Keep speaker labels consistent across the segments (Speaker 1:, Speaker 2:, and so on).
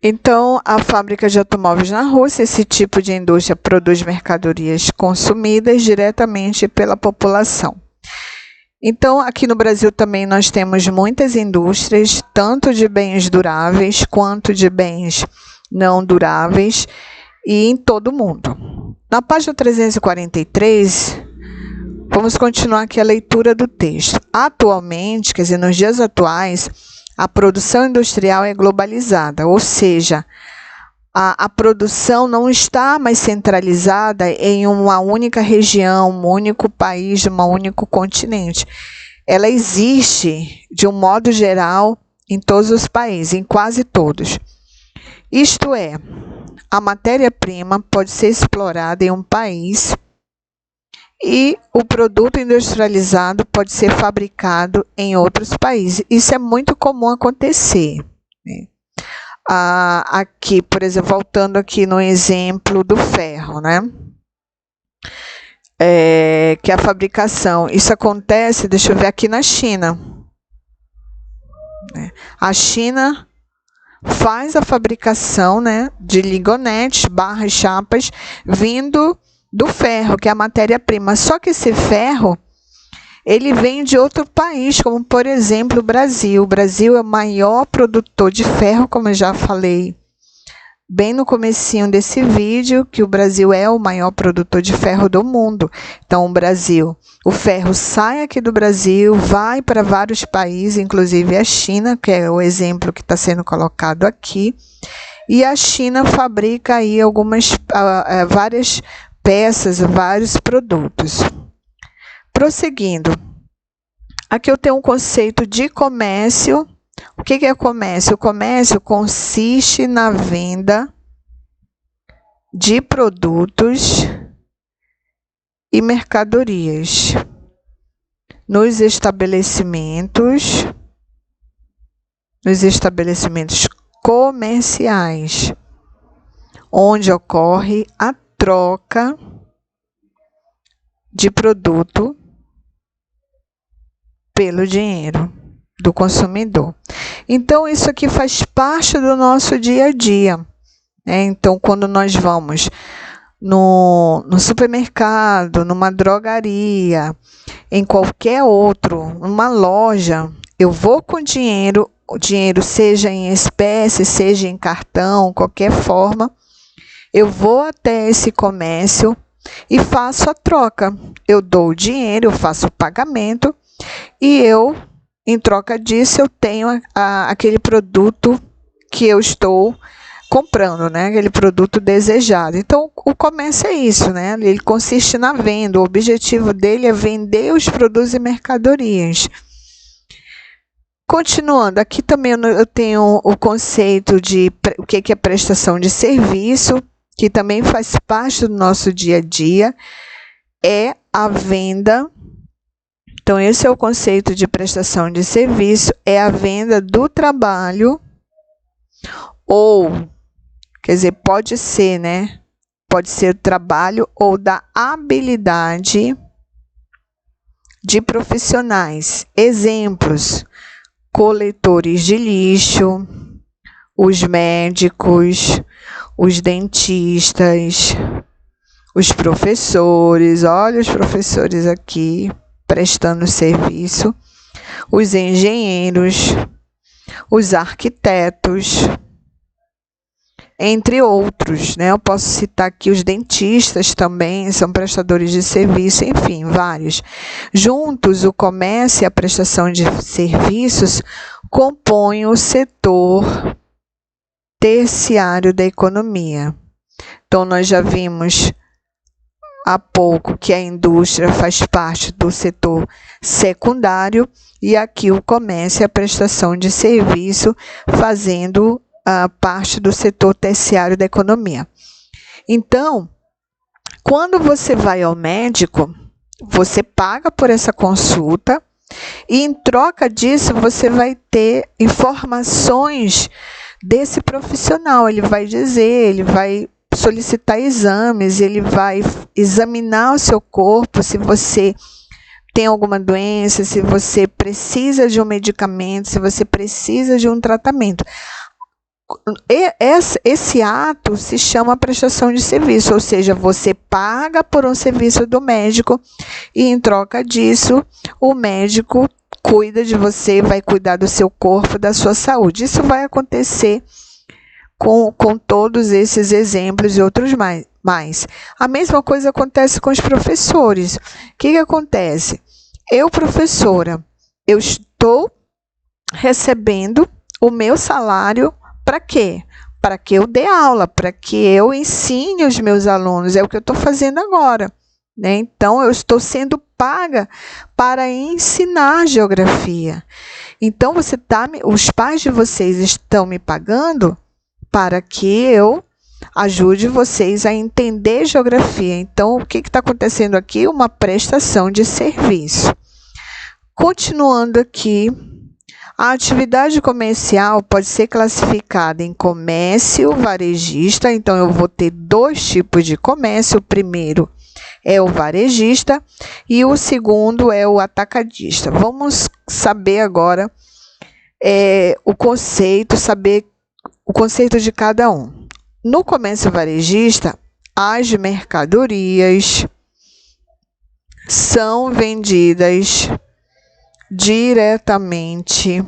Speaker 1: Então, a fábrica de automóveis na Rússia, esse tipo de indústria produz mercadorias consumidas diretamente pela população. Então, aqui no Brasil também nós temos muitas indústrias, tanto de bens duráveis quanto de bens não duráveis, e em todo o mundo. Na página 343, vamos continuar aqui a leitura do texto. Atualmente, quer dizer, nos dias atuais, a produção industrial é globalizada, ou seja, a produção não está mais centralizada em uma única região, um único país, um único continente. Ela existe, de um modo geral, em todos os países, em quase todos. Isto é, a matéria-prima pode ser explorada em um país e o produto industrializado pode ser fabricado em outros países. Isso é muito comum acontecer, né? Aqui, por exemplo, voltando aqui no exemplo do ferro, né? Que a fabricação, isso acontece, deixa eu ver, aqui na China. A China faz a fabricação, né, de ligonetes, barras, chapas, vindo do ferro, que é a matéria-prima. Só que esse ferro, ele vem de outro país, como por exemplo o Brasil. O Brasil é o maior produtor de ferro, como eu já falei bem no comecinho desse vídeo, que o Brasil é o maior produtor de ferro do mundo. Então, o ferro sai aqui do Brasil, vai para vários países, inclusive a China, que é o exemplo que está sendo colocado aqui. E a China fabrica aí várias peças, vários produtos. Prosseguindo, aqui eu tenho um conceito de comércio. O que é comércio? O comércio consiste na venda de produtos e mercadorias nos estabelecimentos comerciais, onde ocorre a troca de produto pelo dinheiro do consumidor. Então, isso aqui faz parte do nosso dia a dia, né? Então, quando nós vamos no supermercado, numa drogaria, em qualquer numa loja, eu vou com dinheiro, o dinheiro seja em espécie, seja em cartão, qualquer forma, eu vou até esse comércio e faço a troca. Eu dou o dinheiro, eu faço o pagamento e em troca disso, eu tenho aquele produto que eu estou comprando, né? Aquele produto desejado. Então, o comércio é isso, né? Ele consiste na venda. O objetivo dele é vender os produtos e mercadorias. Continuando, aqui também eu tenho o conceito de o que é prestação de serviço, que também faz parte do nosso dia a dia, é a venda. Então, esse é o conceito de prestação de serviço, é a venda do trabalho, ou, quer dizer, pode ser, né? Pode ser o trabalho ou da habilidade de profissionais. Exemplos: coletores de lixo, os médicos, os dentistas, os professores, olha os professores aqui prestando serviço, os engenheiros, os arquitetos, entre outros, né? Eu posso citar aqui os dentistas também, são prestadores de serviço, enfim, vários. Juntos, o comércio e a prestação de serviços compõem o setor terciário da economia. Então, nós já vimos há pouco que a indústria faz parte do setor secundário e aqui o comércio e a prestação de serviço fazendo parte do setor terciário da economia. Então, quando você vai ao médico, você paga por essa consulta e em troca disso você vai ter informações desse profissional. Ele vai dizer, ele vai solicitar exames, ele vai examinar o seu corpo, se você tem alguma doença, se você precisa de um medicamento, se você precisa de um tratamento. esse ato se chama prestação de serviço, ou seja, você paga por um serviço do médico e, em troca disso, o médico cuida de você, vai cuidar do seu corpo, da sua saúde. Isso vai acontecer com todos esses exemplos e outros mais. A mesma coisa acontece com os professores. O que acontece? Eu, professora, eu estou recebendo o meu salário para quê? Para que eu dê aula, para que eu ensine os meus alunos. É o que eu estou fazendo agora, né? Então, eu estou sendo paga para ensinar geografia. Então, os pais de vocês estão me pagando para que eu ajude vocês a entender geografia. Então, o que está acontecendo aqui? Uma prestação de serviço. Continuando aqui, a atividade comercial pode ser classificada em comércio varejista. Então, eu vou ter dois tipos de comércio. O primeiro é o varejista e o segundo é o atacadista. Vamos saber agora saber o conceito de cada um. No comércio varejista, as mercadorias são vendidas diretamente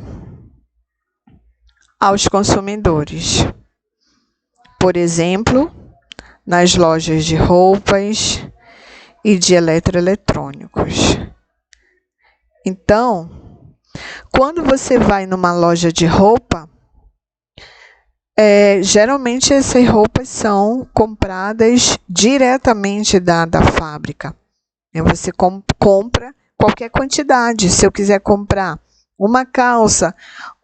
Speaker 1: aos consumidores. Por exemplo, nas lojas de roupas e de eletroeletrônicos. Então, quando você vai numa loja de roupa, geralmente essas roupas são compradas diretamente da fábrica. Você compra qualquer quantidade. Se eu quiser comprar uma calça,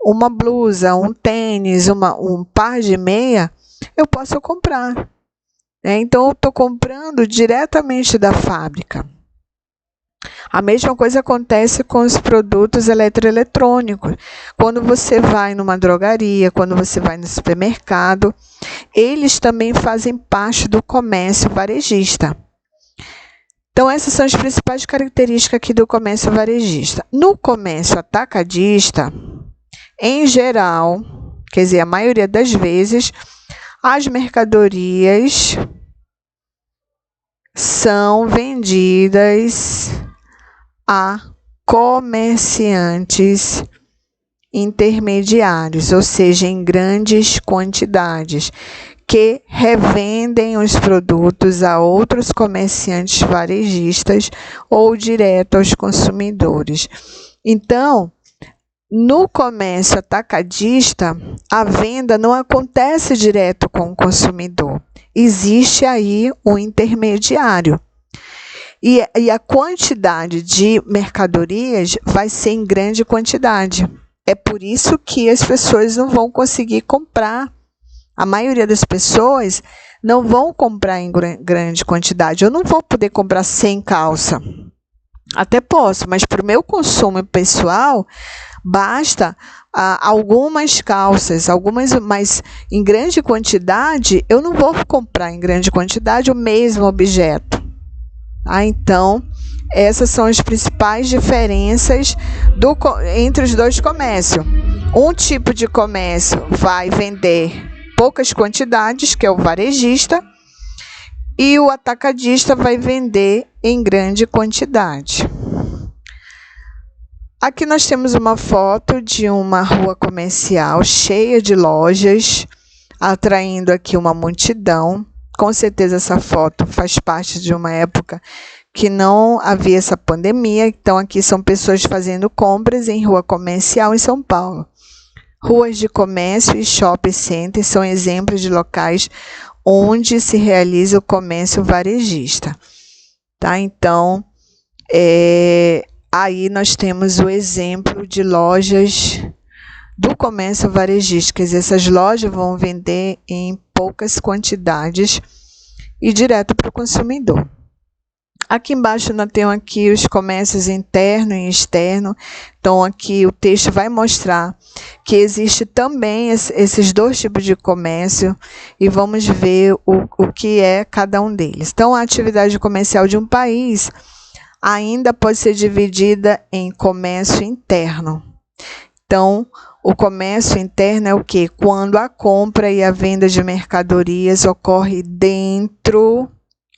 Speaker 1: uma blusa, um tênis, um par de meia, eu posso comprar. Então, eu estou comprando diretamente da fábrica. A mesma coisa acontece com os produtos eletroeletrônicos. Quando você vai numa drogaria, quando você vai no supermercado, eles também fazem parte do comércio varejista. Então, essas são as principais características aqui do comércio varejista. No comércio atacadista, em geral, quer dizer, a maioria das vezes, as mercadorias são vendidas a comerciantes intermediários, ou seja, em grandes quantidades, que revendem os produtos a outros comerciantes varejistas ou direto aos consumidores. Então, no comércio atacadista, a venda não acontece direto com o consumidor. Existe aí um intermediário. E a quantidade de mercadorias vai ser em grande quantidade. É por isso que as pessoas não vão conseguir comprar. A maioria das pessoas não vão comprar em grande quantidade. Eu não vou poder comprar 100 calças. Até posso, mas para o meu consumo pessoal, basta algumas calças, mas em grande quantidade, eu não vou comprar em grande quantidade o mesmo objeto. Então, essas são as principais diferenças entre os dois comércios. Um tipo de comércio vai vender poucas quantidades, que é o varejista, e o atacadista vai vender em grande quantidade. Aqui nós temos uma foto de uma rua comercial cheia de lojas, atraindo aqui uma multidão. Com certeza essa foto faz parte de uma época que não havia essa pandemia. Então, aqui são pessoas fazendo compras em rua comercial em São Paulo. Ruas de comércio e shopping centers são exemplos de locais onde se realiza o comércio varejista. Tá? Então, aí nós temos o exemplo de lojas do comércio varejista. Quer dizer, essas lojas vão vender em poucas quantidades e direto para o consumidor. Aqui embaixo nós temos aqui os comércios interno e externo. Então, aqui o texto vai mostrar que existe também esses dois tipos de comércio e vamos ver o que é cada um deles. Então, a atividade comercial de um país ainda pode ser dividida em comércio interno. Então, O comércio interno é o quê? Quando a compra e a venda de mercadorias ocorre dentro,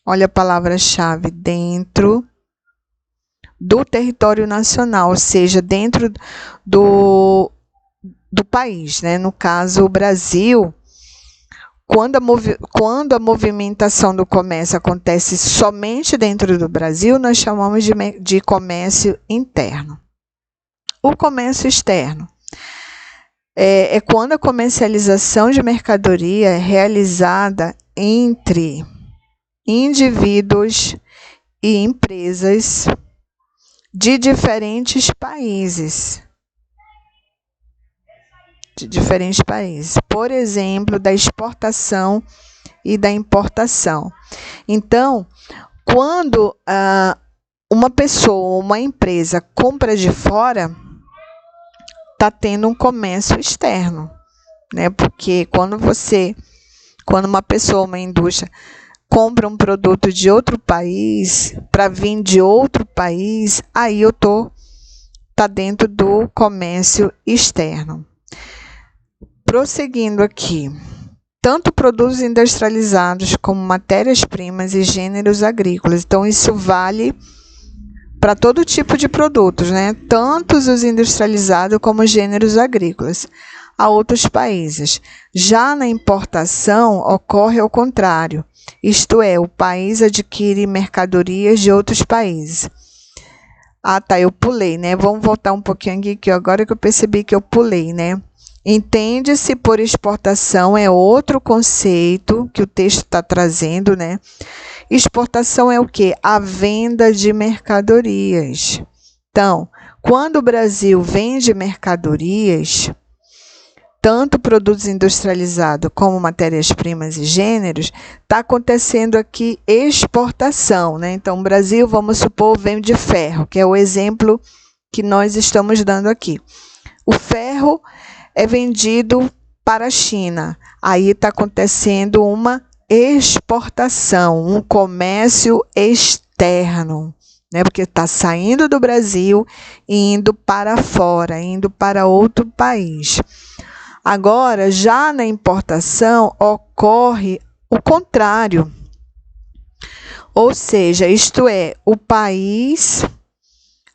Speaker 1: olha a palavra-chave, dentro do território nacional, ou seja, dentro do país, né? No caso, o Brasil, quando a movimentação do comércio acontece somente dentro do Brasil, nós chamamos de comércio interno. O comércio externo é quando a comercialização de mercadoria é realizada entre indivíduos e empresas de diferentes países. Por exemplo, da exportação e da importação. Então, quando uma pessoa, uma empresa compra de fora, está tendo um comércio externo, né? Porque quando uma pessoa, uma indústria, compra um produto de outro país para vir de outro país, aí tá dentro do comércio externo. Prosseguindo aqui, tanto produtos industrializados como matérias-primas e gêneros agrícolas. Então, isso vale para todo tipo de produtos, né? Tanto os industrializados como os gêneros agrícolas, a outros países. Já na importação, ocorre ao contrário, isto é, o país adquire mercadorias de outros países. Ah, tá, eu pulei, né? Vamos voltar um pouquinho aqui, agora que eu percebi que eu pulei, né? Entende-se por exportação, é outro conceito que o texto está trazendo, né? Exportação é o quê? A venda de mercadorias. Então, quando o Brasil vende mercadorias, tanto produtos industrializados como matérias-primas e gêneros, está acontecendo aqui exportação, né? Então, o Brasil, vamos supor, vende ferro, que é o exemplo que nós estamos dando aqui. O ferro é vendido para a China. Aí está acontecendo uma exportação, um comércio externo, né? Porque está saindo do Brasil e indo para fora, indo para outro país. Agora, já na importação, ocorre o contrário. Ou seja, isto é, o país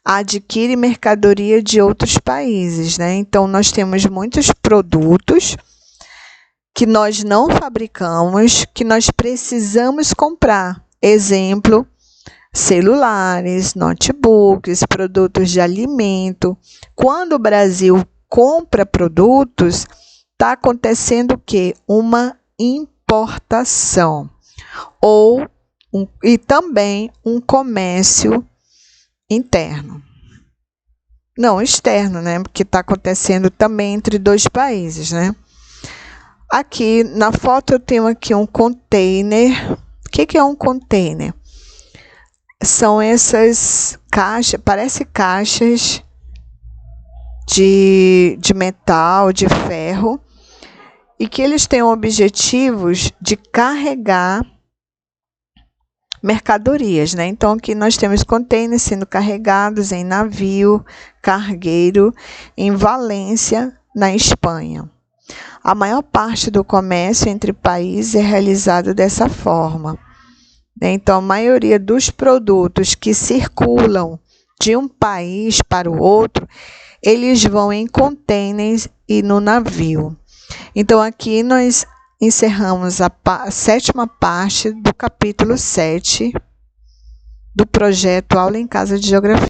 Speaker 1: adquire mercadoria de outros países, né? Então, nós temos muitos produtos que nós não fabricamos, que nós precisamos comprar. Exemplo, celulares, notebooks, produtos de alimento. Quando o Brasil compra produtos, está acontecendo o quê? Uma importação. E também um comércio interno. Não, externo, né? Porque está acontecendo também entre dois países, né? Aqui na foto eu tenho aqui um container. O que é um container? São essas caixas, parece caixas de metal, de ferro, e que eles têm objetivos de carregar mercadorias, né? Então, aqui nós temos containers sendo carregados em navio cargueiro em Valência, na Espanha. A maior parte do comércio entre países é realizado dessa forma, né? Então, a maioria dos produtos que circulam de um país para o outro, eles vão em containers e no navio. Então, aqui nós encerramos a 7ª parte do capítulo 7 do projeto Aula em Casa de Geografia.